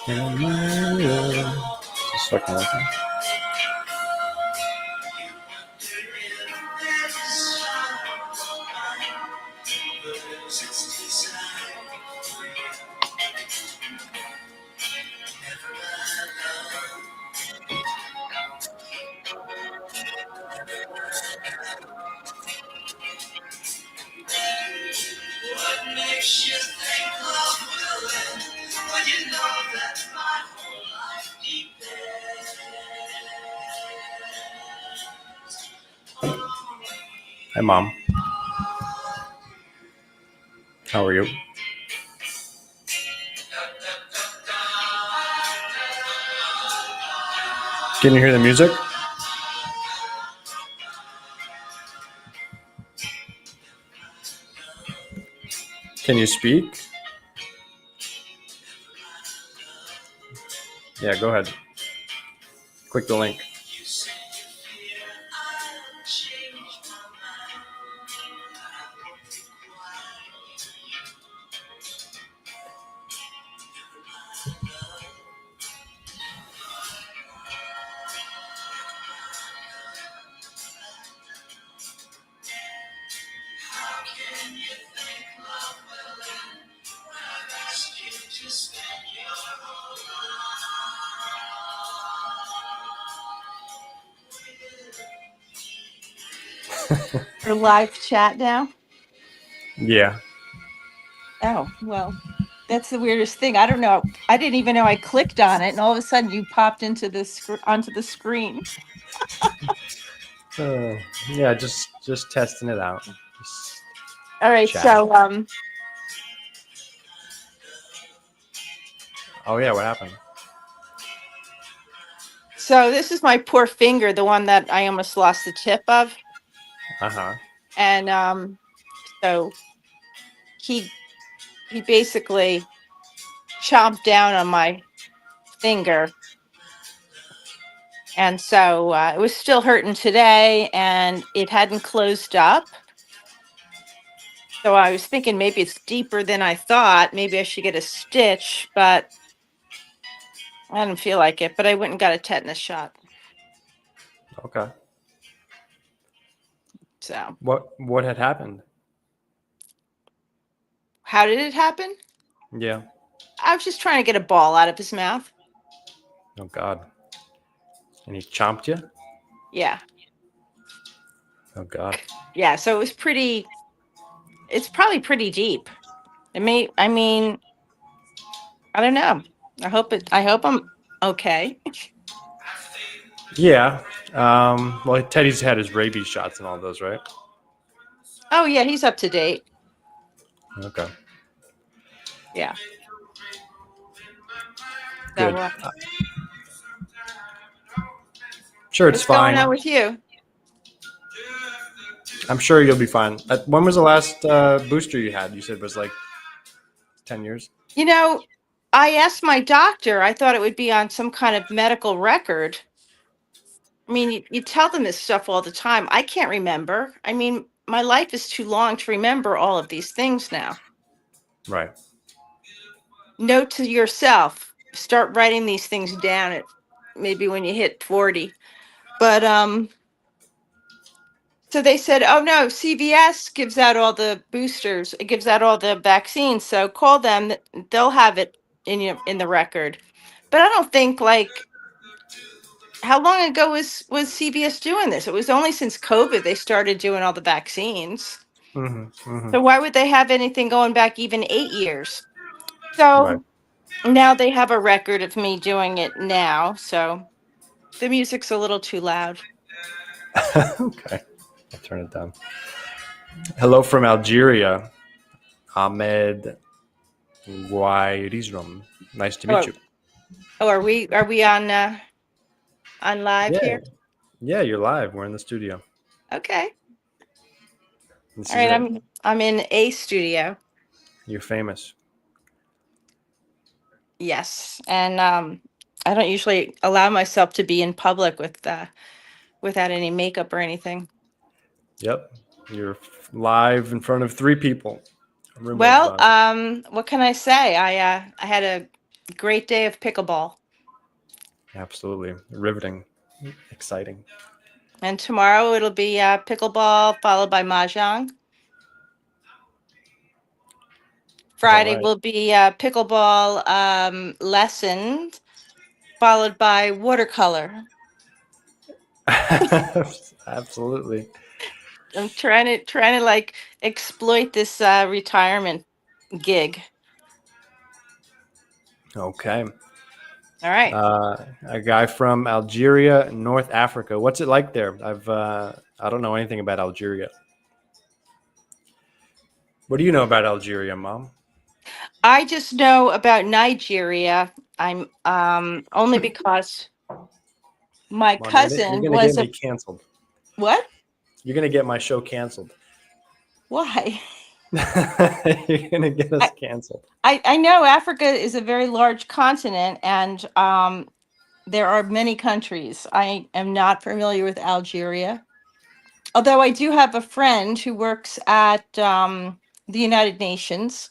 Just fucking working. What makes you think love will end when you know that my whole life depends? Hi, Mom. How are you? Can you hear the music? Can you speak? Yeah, go ahead. Click the link. For live chat now? Yeah. Oh, well, that's the weirdest thing. I don't know. I didn't even know I clicked on it, and all of a sudden you popped into the onto the screen. Yeah, just testing it out. Just All right, chatting. so Oh yeah, what happened? so this is my poor finger, the one that I almost lost the tip of, Uh-huh. and so he basically chomped down on my finger, and so it was still hurting today, and it hadn't closed up. So I was thinking maybe it's deeper than I thought. Maybe I should get a stitch, but I didn't feel like it. But I went and got a tetanus shot. Okay. So What had happened? how did it happen? Yeah. I was just trying to get a ball out of his mouth. Oh God. And he chomped you? Yeah. Oh God. Yeah. So it was pretty, it's probably pretty deep. I mean, I don't know. I hope I'm okay. Yeah. Well, Teddy's had his rabies shots and all those, right? Oh, yeah. He's up to date. Okay. Yeah. Good. So Sure, it's what's going fine. on with you? I'm sure you'll be fine. When was the last booster you had? You said it was like 10 years? You know, I asked my doctor, I thought it would be on some kind of medical record. I mean, you tell them this stuff all the time. I can't remember. I mean, my life is too long to remember all of these things now. Right. Note to yourself, start writing these things down at maybe when you hit 40. But so they said, "Oh no, CVS gives out all the boosters. It gives out all the vaccines. So call them. They'll have it in the record." But I don't think like how long ago was CVS doing this? It was only since COVID they started doing all the vaccines. Mm-hmm. Mm-hmm. So why would they have anything going back even 8 years? Right. So now they have a record of me doing it now. So the music's a little too loud. Okay. I'll turn it down. Hello from Algeria. Ahmed Guairizrom. Nice to meet Oh, you. are we on live Yeah. here? Yeah, you're live. We're in the studio. Okay. This All is right, it. I'm in a studio. You're famous. Yes. And I don't usually allow myself to be in public without any makeup or anything. Yep. You're live in front of 3 people. A room of Well, what can I say? I had Great day of pickleball. Absolutely riveting, exciting. And tomorrow it'll be pickleball followed by mahjong. All Friday right. will be pickleball lessons followed by watercolor. Absolutely. I'm trying to like exploit this retirement gig. Okay. All right. A guy from Algeria, North Africa. What's it like there? I don't know anything about Algeria. What do you know about Algeria, Mom? I just know about Nigeria. I'm only because my Mom, you're cousin gonna get was me a canceled. what? You're gonna get my show canceled. Why? You're gonna get us I, canceled. I know Africa is a very large continent and there are many countries. I am not familiar with Algeria. Although I do have a friend who works at the United Nations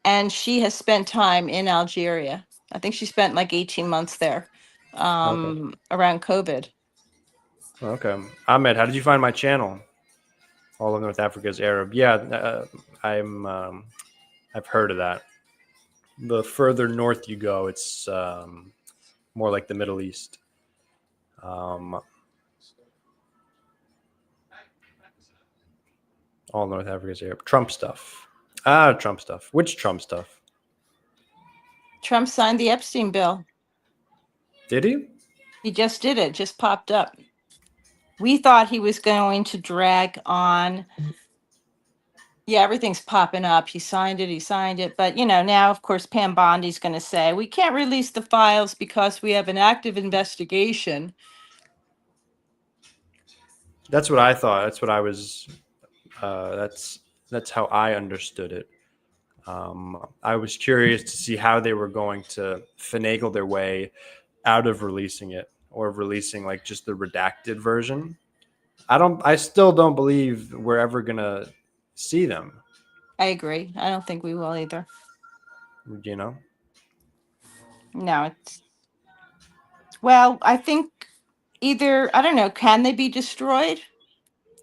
and she has spent time in Algeria. I think she spent like 18 months there Okay. around COVID. Okay. Ahmed, how did you find my channel? All of North Africa is Arab. Yeah, I'm. I've heard of that. The further north you go, it's more like the Middle East. Um, all North Africa is Arab. Trump stuff. Trump stuff. Which Trump stuff? Trump signed the Epstein bill. Did he? He just did it, just popped up. We thought he was going to drag on. Yeah, everything's popping up. He signed it, he signed it. But, now, of course, Pam Bondi's going to say, we can't release the files because we have an active investigation. That's what I thought. That's what I was. That's how I understood it. I was curious to see how they were going to finagle their way out of releasing it or releasing like just the redacted version. I still don't believe we're ever gonna see them, I agree. I don't think we will either. you know? No, well, I think either, I don't know, can they be destroyed?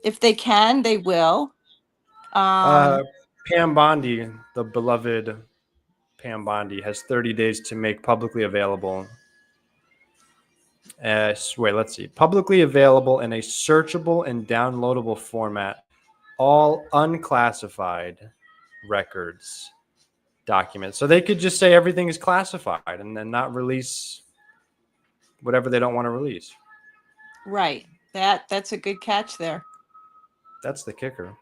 If they can, they will. Uh, Um, Pam Bondi, the beloved Pam Bondi, has 30 days to make publicly available. Wait, let's see. Publicly available in a searchable and downloadable format, all unclassified records, documents. So they could just say everything is classified and then not release whatever they don't want to release. right. That's a good catch there. That's the kicker.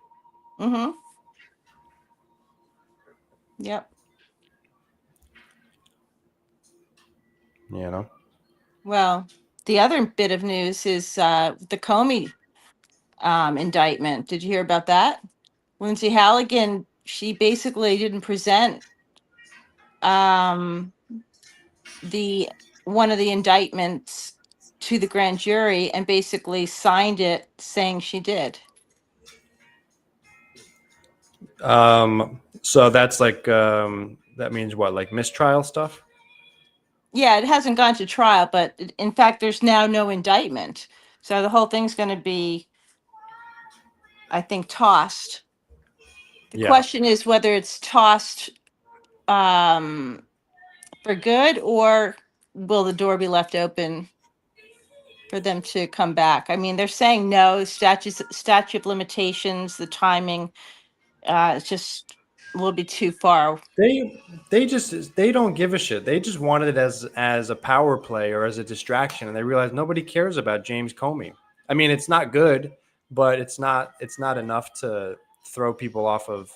Mm-hmm. Yep. You know? Well, the other bit of news is the Comey indictment. Did you hear about that? Lindsay Halligan, she basically didn't present um, the one of the indictments to the grand jury and basically signed it saying she did. So that's like that means what, like mistrial stuff? Yeah, it hasn't gone to trial, but in fact, there's now no indictment. So the whole thing's going to be, I think, tossed. The Yeah. question is whether it's tossed um, for good or will the door be left open for them to come back? I mean, they're saying no, statute of limitations, the timing, it's just will be too far. They don't give a shit. They just wanted it as a power play or as a distraction, and they realized nobody cares about James Comey. I mean, it's not good, but it's not enough to throw people off of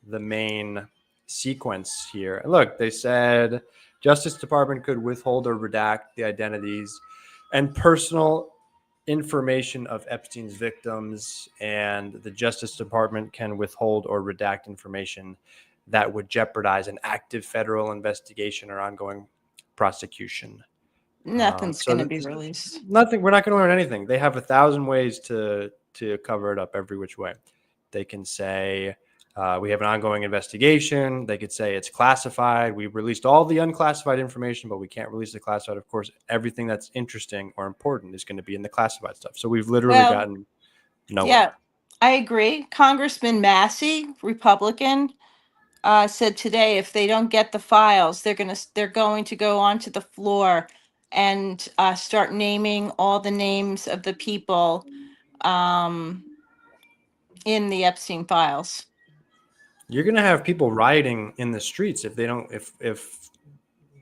the main sequence here. Look, they said Justice Department could withhold or redact the identities and personal information of Epstein's victims, and the Justice Department can withhold or redact information that would jeopardize an active federal investigation or ongoing prosecution. Nothing's So going to be that's released. nothing. We're not going to learn anything. They have 1,000 ways to cover it up every which way. They can say We have an ongoing investigation. They could say it's classified. We released all the unclassified information, but we can't release the classified. Of course, everything that's interesting or important is going to be in the classified stuff. So we've literally Well, gotten nowhere. yeah, I agree. Congressman Massey, Republican, said today if they don't get the files, they're going to go onto the floor and start naming all the names of the people um, in the Epstein files. You're going to have people rioting in the streets if they don't if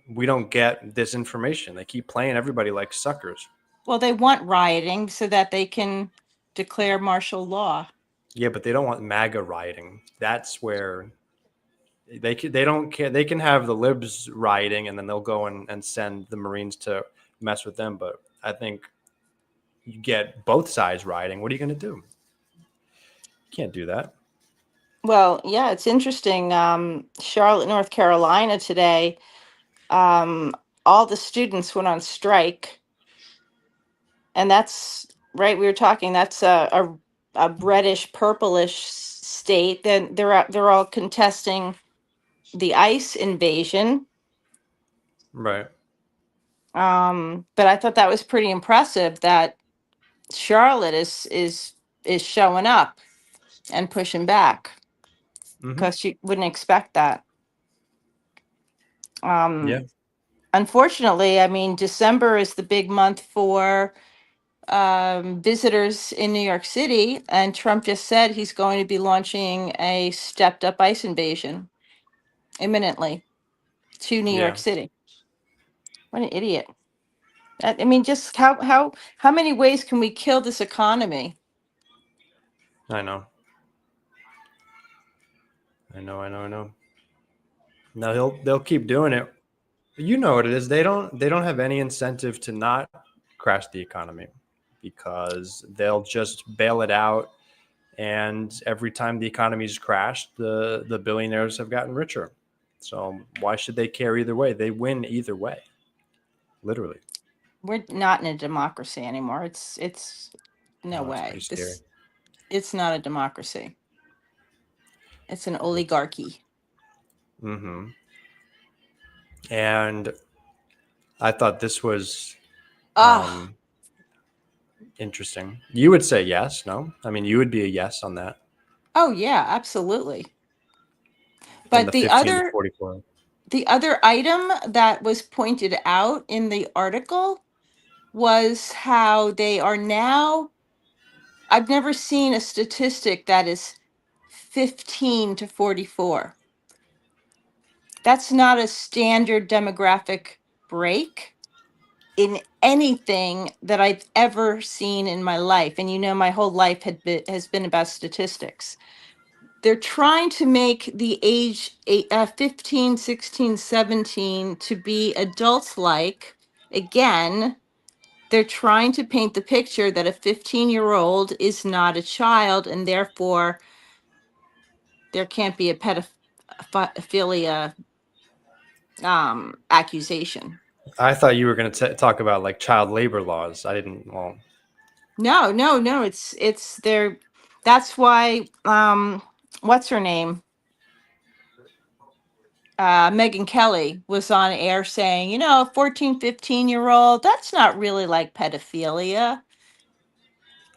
we don't get this information. They keep playing everybody like suckers. Well, they want rioting so that they can declare martial law. Yeah, but they don't want MAGA rioting. That's where they don't care. They can have the libs rioting, and then they'll go and send the Marines to mess with them. But I think you get both sides rioting. What are you going to do? You can't do that. Well, yeah, it's interesting. Charlotte, North Carolina today, um, all the students went on strike, and that's right. We were talking. That's a reddish purplish state. Then they're all contesting the ICE invasion. Right. But I thought that was pretty impressive that Charlotte is showing up and pushing back Mm-hmm. because she wouldn't expect that. Yeah. Um, Unfortunately, I mean, December is the big month for visitors in New York City, and Trump just said he's going to be launching a stepped up ICE invasion imminently to New York Yeah. City. What an idiot. I mean, just how many ways can we kill this economy? I know. I know. I know. I know. No, they'll keep doing it. You know what it is. They don't have any incentive to not crash the economy because they'll just bail it out. And every time the economy's crashed, the billionaires have gotten richer. So why should they care either way? They win either way, literally. We're not in a democracy anymore. It's no Oh, that's pretty way. scary. It's not a democracy. It's an oligarchy. Mm-hmm. And I thought this was Ah, um, interesting. You would say yes, no? I mean, you would be a yes on that. oh yeah, absolutely. And But the 15 to 44. the other item that was pointed out in the article was how they are now, I've never seen a statistic that is 15 to 44. That's not a standard demographic break in anything that I've ever seen in my life. And you know, my whole life has been about statistics. They're trying to make the age 15, 16, 17 to be adults like. Again, they're trying to paint the picture that a 15-year-old is not a child and therefore there can't be a pedophilia accusation. I thought you were going to talk about like child labor laws. I didn't. Well, No, no, no. It's there. That's why. What's her name? Megan Kelly was on air saying, you know, a 14, 15-year-old, that's not really like pedophilia.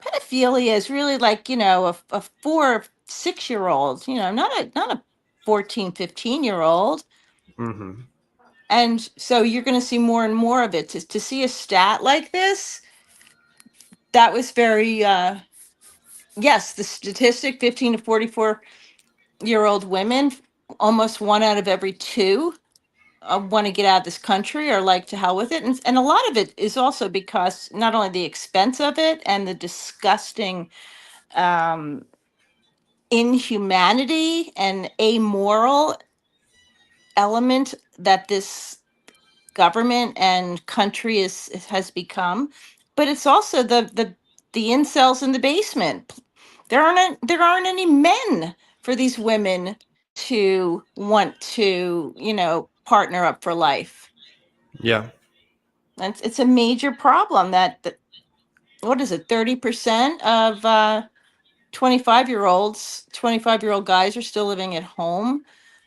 Pedophilia is really like, you know, a 4, 6-year-old, you know, not a 14, 15-year-old. mm-hmm. And so you're going to see more and more of it. To see a stat like this, that was very, yes, the statistic 15 to 44-year-old women, almost one out of every two want to get out of this country or like to hell with it. And a lot of it is also because not only the expense of it and the disgusting um, inhumanity and amoral element that this government and country has become, but it's also the incels in the basement. There aren't any men for these women to want to, you know, partner up for life. Yeah. And it's a major problem that what is it, 30% of 25-year-old guys are still living at home.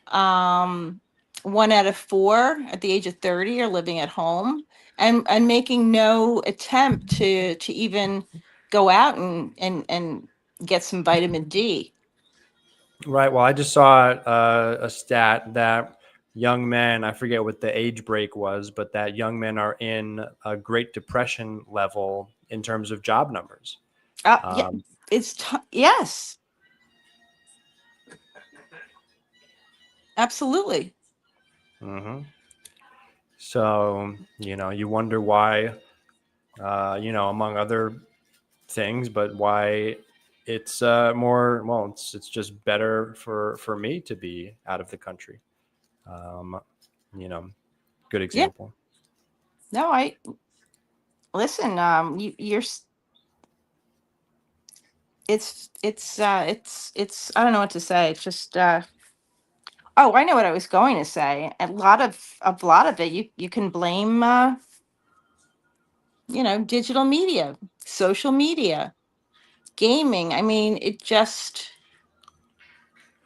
Um, 1 out of 4 at the age of 30 are living at home and making no attempt to even go out and get some vitamin D. Right. Well, I just saw a stat that young men, I forget what the age break was, but that young men are in a Great Depression level in terms of job numbers. Yeah, Um, yes, absolutely. mhm. So, you wonder why, among other things, but why it's more, well, it's just better for me to be out of the country. Um, you know, good Yeah. example. No, I listen. It's I don't know what to say. It's just oh, I know what I was going to say. A lot of it you can blame digital media, social media, gaming. I mean, it just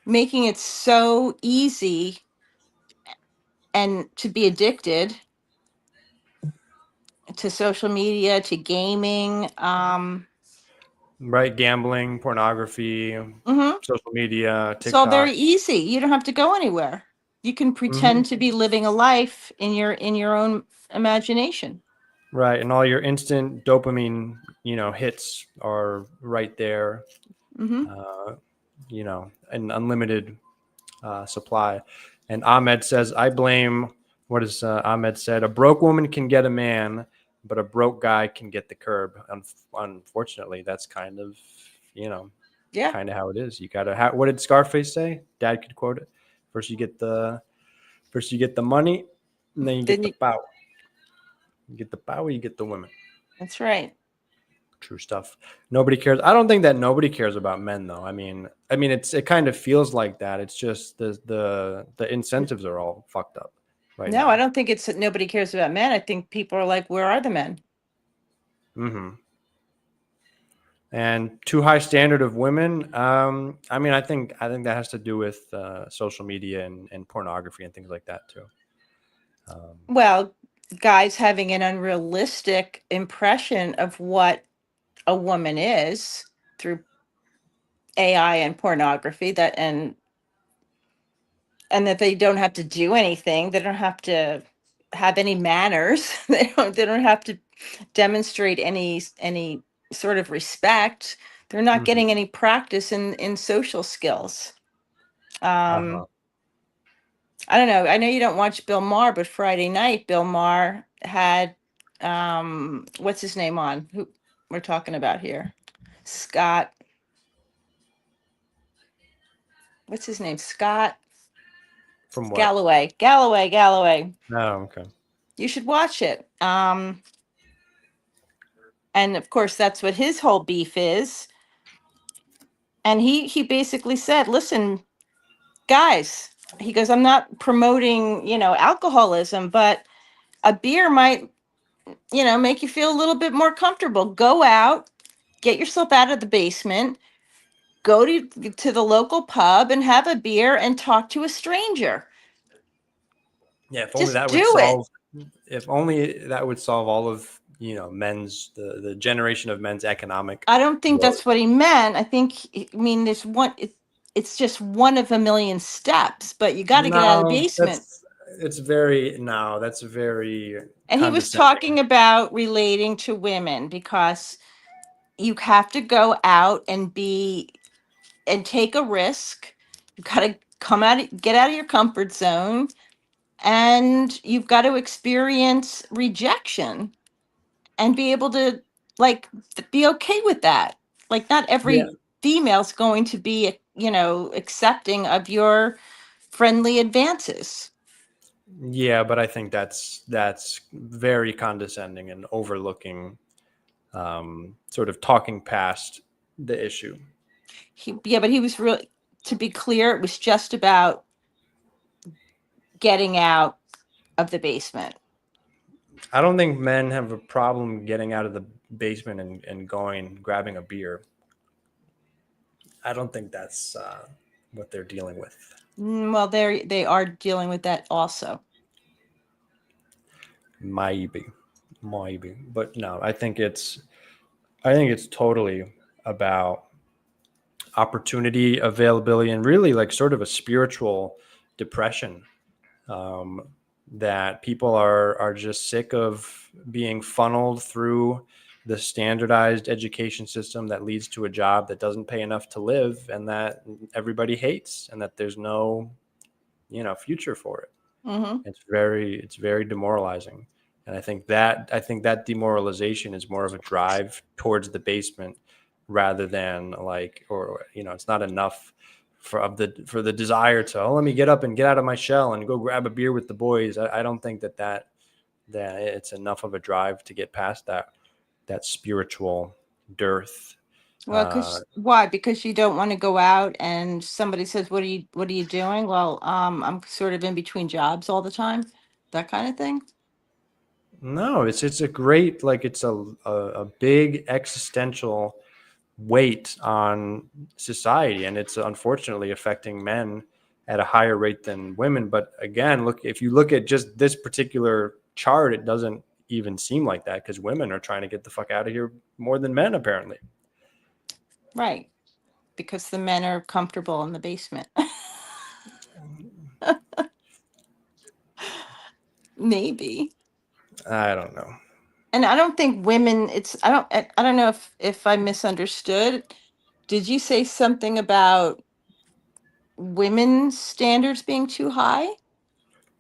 making it so easy and to be addicted to social media, to gaming. Right, gambling, pornography, Mhm. social media, It's all very TikTok. easy. You don't have to go anywhere. You can Hmm. pretend to be living a life in your own imagination. Right, and all your instant dopamine, hits are right there. Hmm. Uh, an unlimited supply. And Ahmed says, I blame, what is Ahmed said? A broke woman can get a man, but a broke guy can get the curb. Unfortunately, that's you know, Yeah. kind of how it is. You gotta. What did Scarface say? Dad could quote it. First, you get the money, and then you get Then the you, power. You get the power, you get the women. that's right. True stuff. Nobody cares. I don't think that nobody cares about men, though. It kind of feels like that. It's just the incentives are all fucked up right No, I now. don't think it's that nobody cares about men. I think people are like, where are the men? Hmm. And too high standard of women. I think that has to do with social media and pornography and things like that too. Um, Well, guys having an unrealistic impression of what a woman is through AI and pornography and that they don't have to do anything. They don't have to have any manners. They don't have to demonstrate any sort of respect. They're not mhm. getting any practice in social skills. Um Uh-huh. I don't know. I know you don't watch Bill Maher, but Friday night Bill Maher had what's his name on? Who we're talking about here? Scott. What's his name? Scott From what? Galloway. Galloway. Oh, okay. You should watch it. And of course that's what his whole beef is. And he basically said, "Listen, guys," he goes, "I'm not promoting, alcoholism, but a beer might, make you feel a little bit more comfortable. Go out, get yourself out of the basement, go to the local pub and have a beer and talk to a stranger. Yeah, if only Just that would do it." solve. If only that would solve all of men's the generation of men's economic I don't think that's what woes. he meant. I mean, it's just one of a million steps, but you got to get out of the No, basement. that's very And he was condescending. talking about relating to women because you have to go out and take a risk. You got to get out of your comfort zone, and you've got to experience rejection and be able to like be okay with that. Like not Yeah, every female's going to be, accepting of your friendly advances. yeah, but I think that's very condescending and overlooking, sort of talking past the issue. Yeah, but he was really, to be clear, it was just about getting out of the basement. I don't think men have a problem getting out of the basement and going grabbing a beer. I don't think that's what they're dealing with. Well, they are dealing with that also. Maybe, maybe, but no, I think it's totally about opportunity, availability, and really like sort of a spiritual depression, um, that people are just sick of being funneled through the standardized education system that leads to a job that doesn't pay enough to live and that everybody hates and that there's no future for it. Hmm. It's very demoralizing. And I think that demoralization is more of a drive towards the basement rather than like, or it's not enough for the desire to, let me get up and get out of my shell and go grab a beer with the boys. I don't think that it's enough of a drive to get past that spiritual dearth. Well, uh because why? Because you don't want to go out and somebody says, what are you doing?" Well, I'm sort of in between jobs all the time. That kind of thing. no, it's a great, like, it's a big existential weight on society, and it's unfortunately affecting men at a higher rate than women. But again, look, if you look at just this particular chart, it doesn't even seem like that, because women are trying to get the fuck out of here more than men, apparently. Right. Because the men are comfortable in the basement. Maybe. I don't know. And I don't think women, I don't know if I misunderstood. Did you say something about women's standards being too high?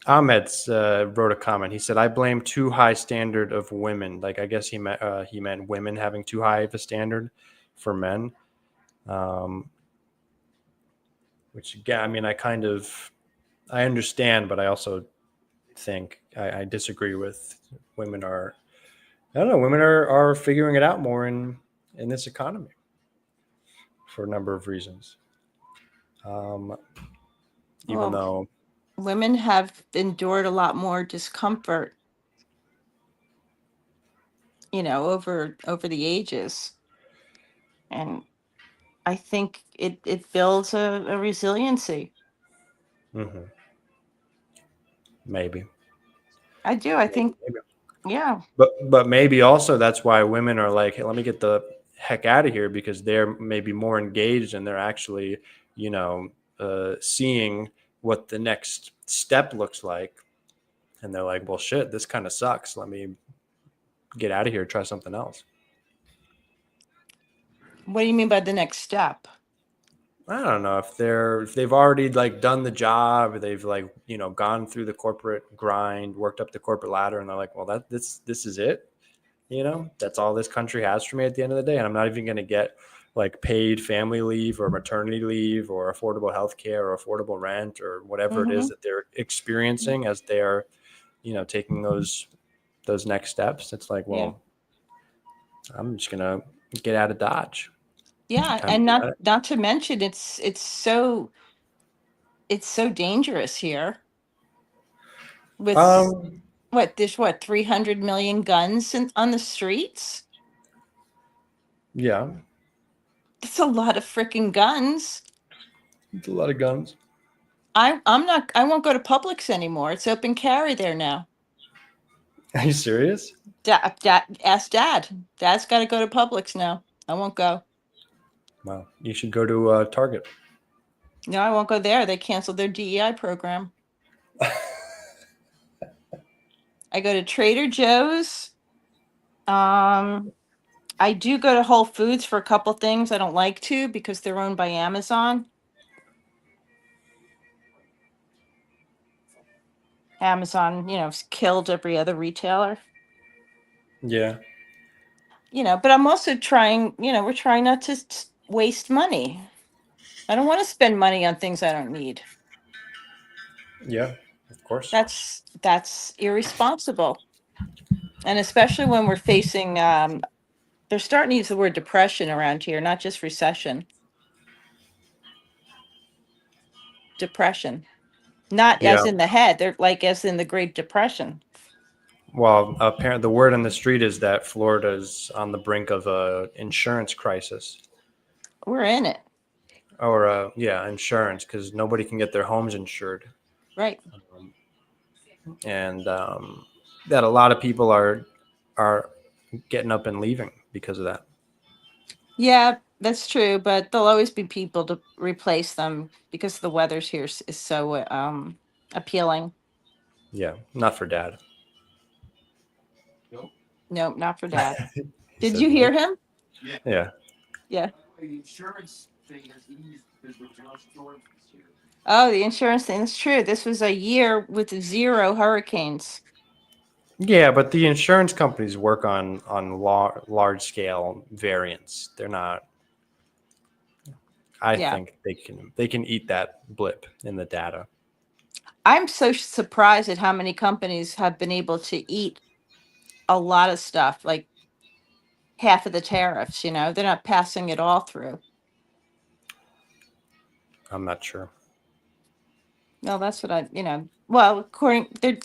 Ahmed wrote a comment. He said, "I blame too high standard of women." Like, I guess he meant women having too high of a standard for men. Um, which again, I mean, I understand, but I also think I disagree with women are. I don't know. Women are figuring it out more in this economy for a number of reasons. Um, even Well, though, women have endured a lot more discomfort, over the ages. And I think it builds a resiliency. mhm, maybe, I do. I maybe, think, maybe, yeah. but maybe also that's why women are like, hey, let me get the heck out of here, because they're maybe more engaged and they're actually, you know, seeing what the next step looks like, and they're like, well, shit, this kind of sucks. Let me get out of here, try something else. What do you mean by the next step? I don't know if they've already like done the job, they've like gone through the corporate grind, worked up the corporate ladder, and they're like, well, this is it. That's all this country has for me at the end of the day, and I'm not even going to get like paid family leave or maternity leave or affordable health care or affordable rent or whatever it is Mm-hmm. that they're experiencing as they're taking those next steps. It's like, Yeah. well, I'm just gonna get out of Dodge. Yeah. Time to And do not to mention it's so dangerous here that. with there's 300 million guns on the streets. Yeah, It's a lot of freaking guns. it's a lot of guns. I won't go to Publix anymore. It's open carry there now. Are you serious? Ask dad. Dad's got to go to Publix now. I won't go. Wow, you should go to Target. No, I won't go there. They canceled their DEI program. I go to Trader Joe's. Um, I do go to Whole Foods for a couple things. I don't like to because they're owned by Amazon. Amazon, killed every other retailer. Yeah, But I'm also trying, we're trying not to waste money. I don't want to spend money on things I don't need. yeah, of course. That's irresponsible. And especially when we're facing they're starting to use the word depression around here, not just recession. Depression. Not Yeah. as in the head, they're like as in the Great Depression. Well, apparently the word on the street is that Florida's on the brink of a insurance crisis. We're in it. or insurance, because nobody can get their homes insured, Right. and that a lot of people are getting up and leaving because of that. Yeah, that's true, but there'll always be people to replace them because the weather's here is so appealing. Yeah, not for dad. Nope, not for dad. He Did says you hear nope. him? Yeah. Yeah. Oh, the insurance thing. That's true. This was a year with 0 hurricanes. Yeah, but the insurance companies work on large scale variants. They're not. I Yeah. think they can eat that blip in the data. I'm so surprised at how many companies have been able to eat a lot of stuff, like half of the tariffs, they're not passing it all through. I'm not sure. No, that's what well, according their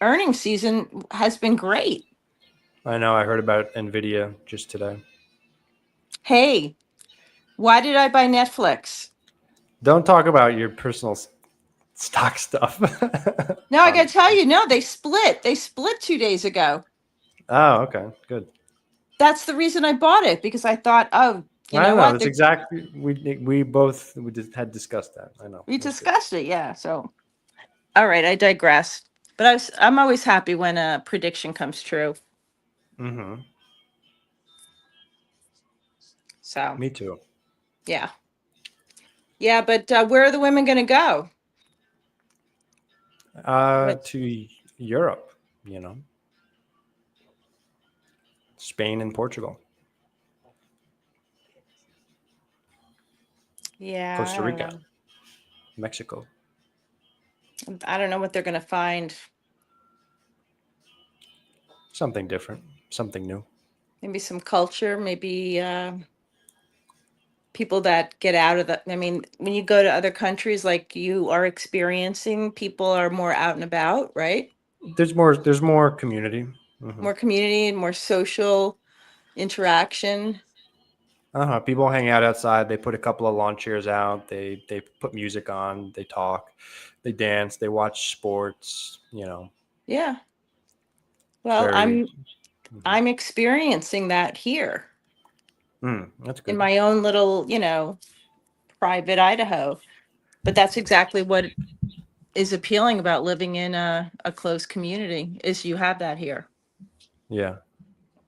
earnings season has been great. I know. I heard about Nvidia just today. Hey, why did I buy Netflix? Don't talk about your personal stock stuff. No, I on. gotta tell you, no, they split. They split 2 days ago. Oh, okay, good. That's the reason I bought it because I thought, oh, you I know know. what? That's exactly we just had discussed that. I know. We That's good. discussed it, yeah. So, all right, I digress. But I'm always happy when a prediction comes true. Mm-hmm. So, Me too. yeah, yeah. But where are the women going to go? What? To Europe, you know, Spain and Portugal, Yeah, Costa I don't Rica, know. Mexico. I don't know what they're going to find. Something different, something new. Maybe some culture. Maybe people that get out of the. I mean, when you go to other countries, like you are experiencing, people are more out and about, right? There's more community. Hmm. More community and more social interaction. People hang out outside. They put a couple of lawn chairs out. They put music on. They talk. They dance. They watch sports. Yeah. It's Well, very. Mhm. I'm experiencing that here That's in good. my own little, private Idaho. But that's exactly what is appealing about living in a close community is you have that here. Yeah.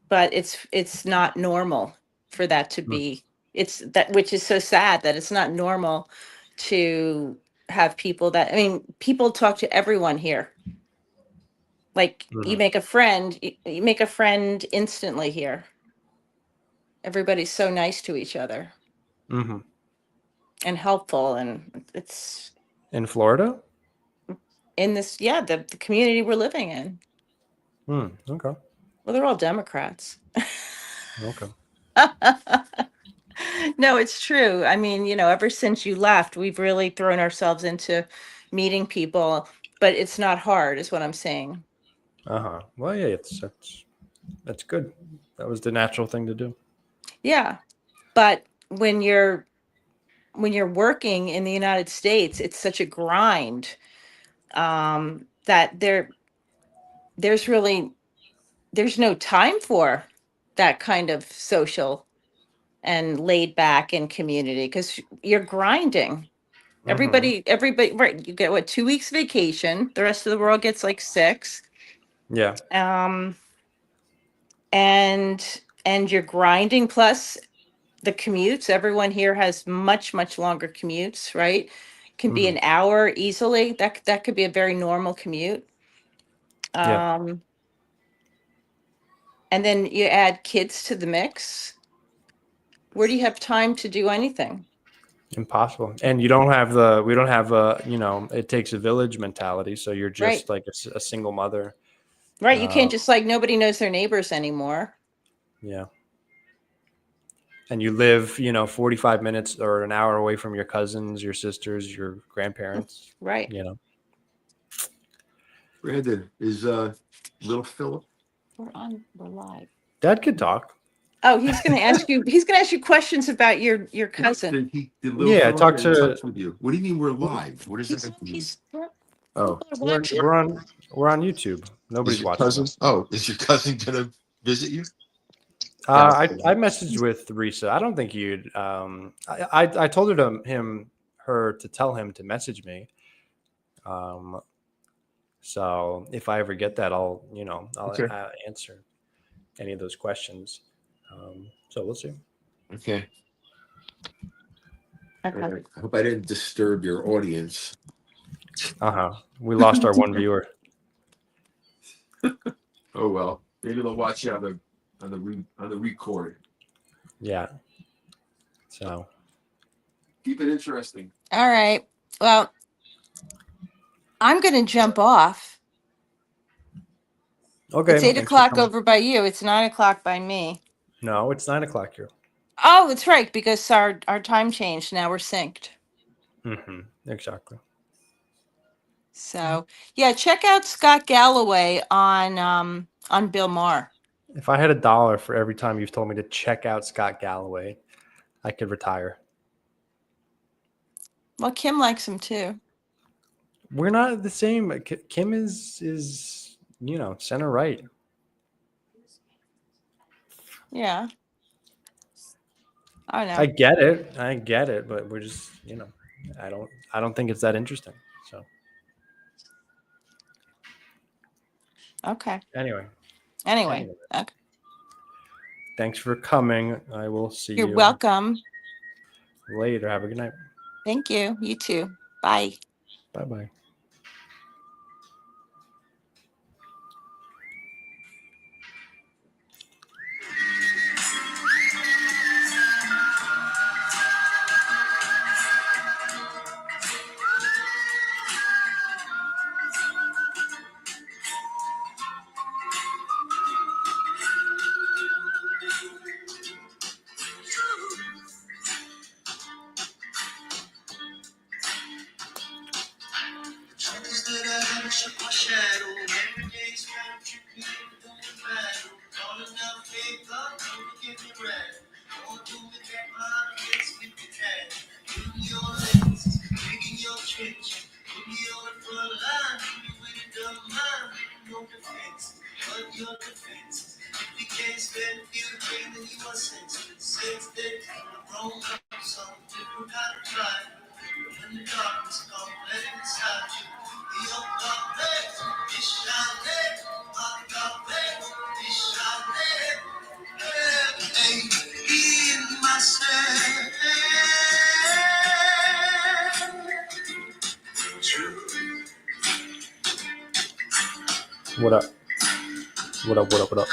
But it's not normal for that to Mm-hmm. be. It's that which is so sad that it's not normal to have people that I mean, people talk to everyone here. Like you make a friend instantly here. Everybody's so nice to each other Mm-hmm. and helpful and it's In Florida. in this yeah the community we're living in. Okay. Well, they're all Democrats. Okay. No, it's true. I mean, ever since you left, we've really thrown ourselves into meeting people, but it's not hard, is what I'm saying. Well, yeah, that's good. That was the natural thing to do. Yeah, but when you're working in the United States, it's such a grind that there's really there's no time for that kind of social and laid back in community because you're grinding. Mm-hmm. Everybody, right? You get what, 2 weeks vacation. The rest of the world gets like 6. Yeah. Um, and you're grinding. Plus the commutes. Everyone here has much longer commutes. Right? Can be Mm-hmm. an hour easily. That could be a very normal commute. Yeah. Um, and then you add kids to the mix. Where do you have time to do anything? Impossible. And you don't have the we don't have it takes a village mentality. So you're Right. just like a single mother. Right. You Uh, can't just like nobody knows their neighbors anymore. yeah. And you live 45 minutes or an hour away from your cousins, your sisters, your grandparents. Right. You know. Brandon, is little Philip? We're live. Dad could talk. Oh, he's going to ask you. He's going to ask you questions about your cousin. Did Lil Yeah, Phil talk get in to. touch with you? What do you mean we're live? What does that mean? Oh, We're we're on YouTube. is Nobody's your watching cousin? us. Oh, is your cousin gonna visit you? I messaged with Risa. I don't think you'd. I told her to tell him to message me. Um, so if I ever get that, I'll Okay. answer any of those questions. So we'll see. Okay. Okay. I hope I didn't disturb your audience. We lost our one viewer. Oh well, maybe they'll watch you on the record. Yeah. So Keep it interesting. All right. Well, I'm going to jump off. okay. It's 8 thanks for o'clock coming. over by you. It's 9 o'clock by me. No, it's 9 o'clock here. Oh, that's right, because our time changed. Now we're synced. Exactly. So yeah, check out Scott Galloway on Bill Maher. If I had $1 for every time you've told me to check out Scott Galloway, I could retire. Well, Kim likes him too. We're not the same. Kim is center right. Yeah. I know. I get it, but we're just I don't think it's that interesting. So Okay. anyway, Anyway. Okay. thanks for coming. I will see You're you welcome. later. Have a good night. Thank you. You too. Bye. Bye bye. What up? What up? What up? What up?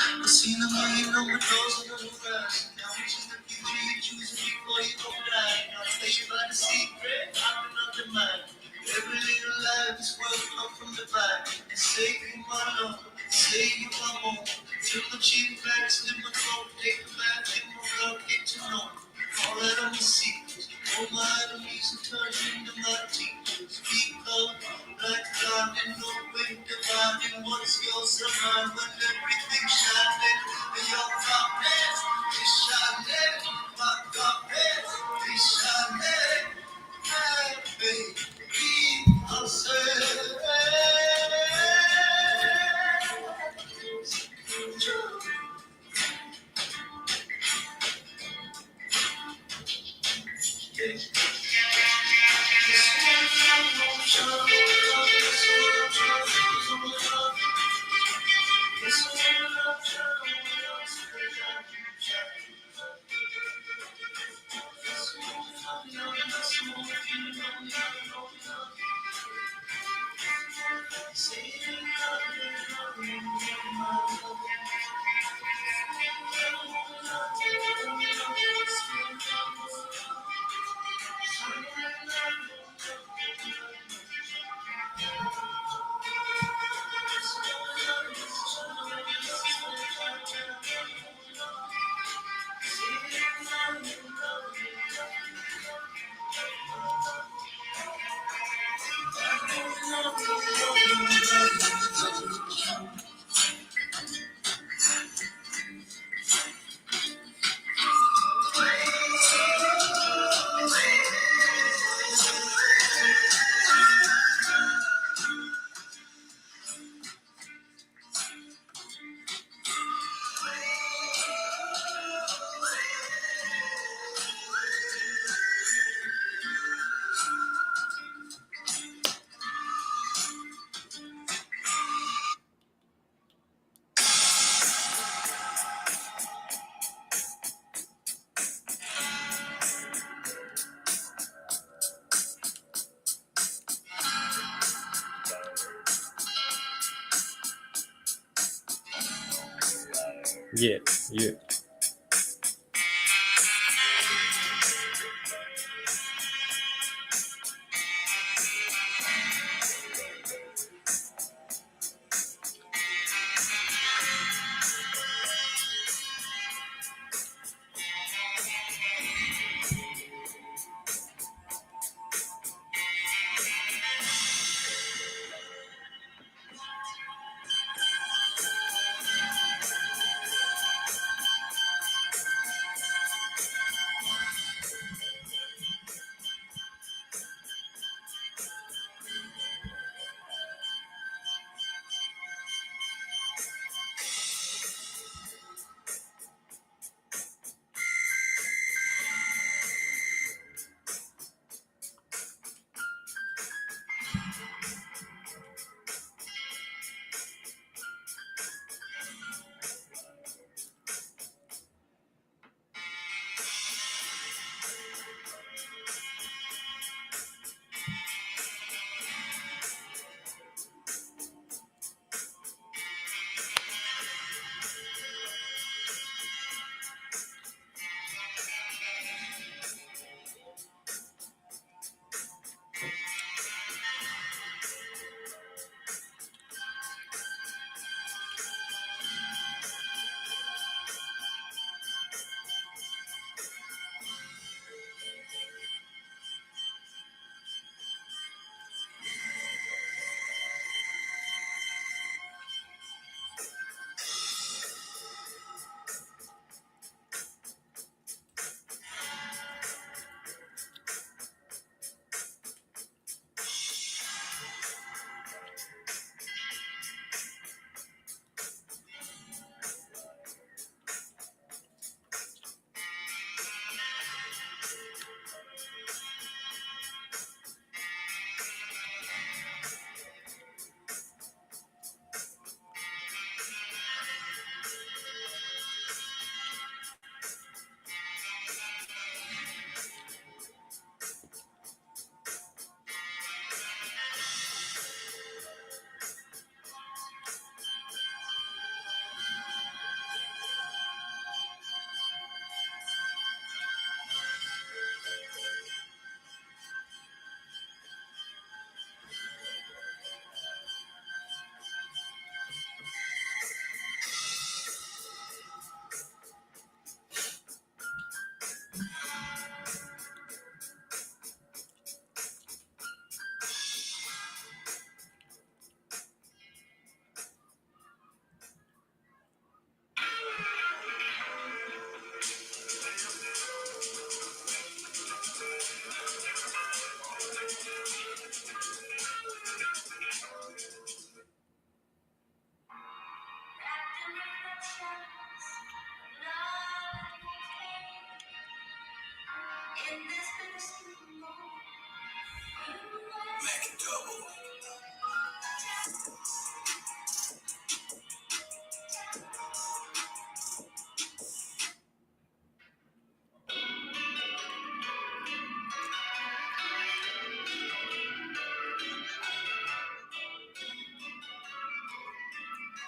Yeah, yeah.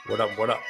What up? What up?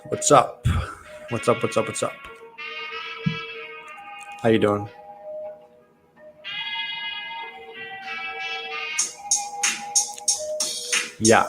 What's up? What's up? What's up? What's up? How you doing? Yeah.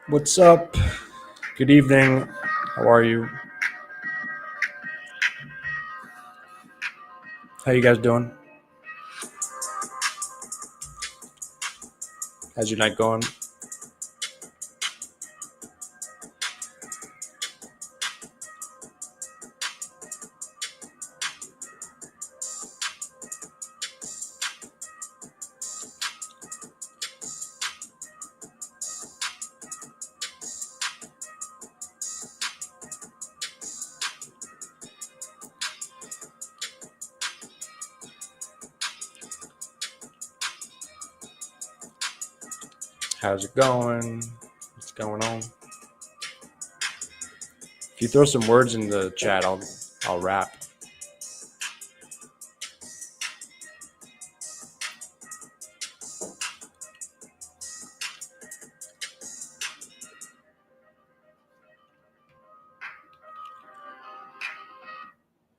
What's up? Good evening. How are you? How you guys doing? How's your night going? How's it going? What's going on? If you throw some words in the chat, I'll rap.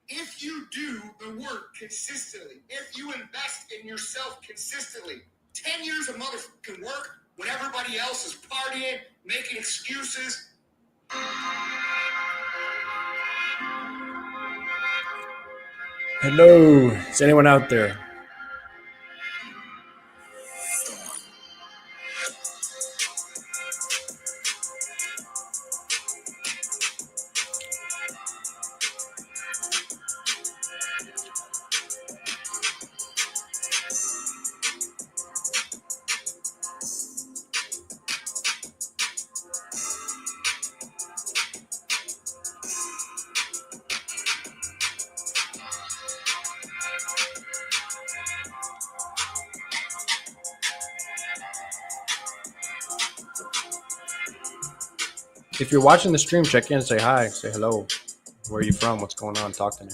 If you do the work consistently, if you invest in yourself consistently, 10 years of motherfucking work when everybody else is partying, making excuses. Hello. Is anyone out there? If you're watching the stream, check in, say hi, say hello. Where are you from? What's going on? Talk to me.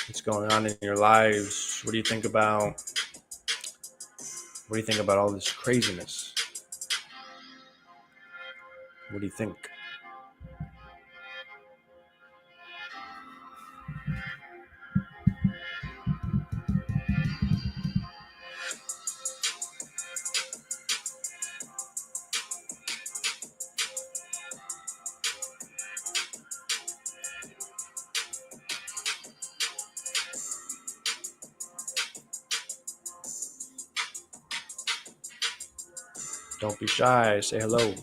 What's going on in your lives? What do you think about all this craziness? What do you think? Don't be shy. Say hello.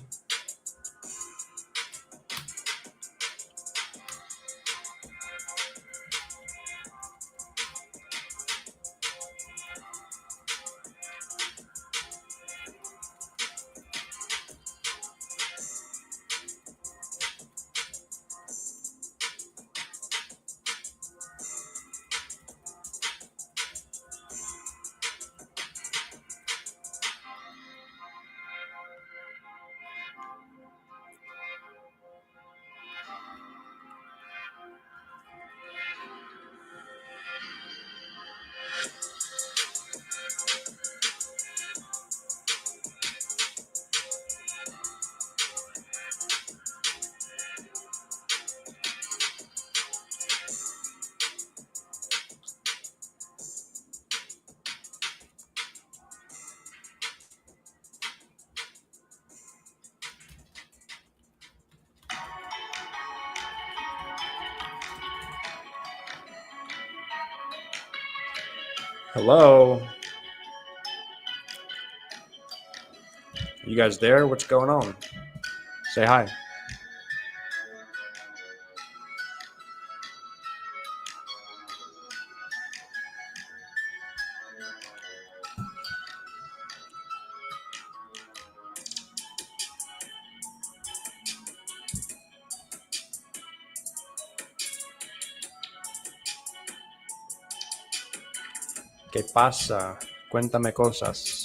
Hello? You guys there? What's going on? Say hi. ¿Qué pasa? Cuéntame cosas.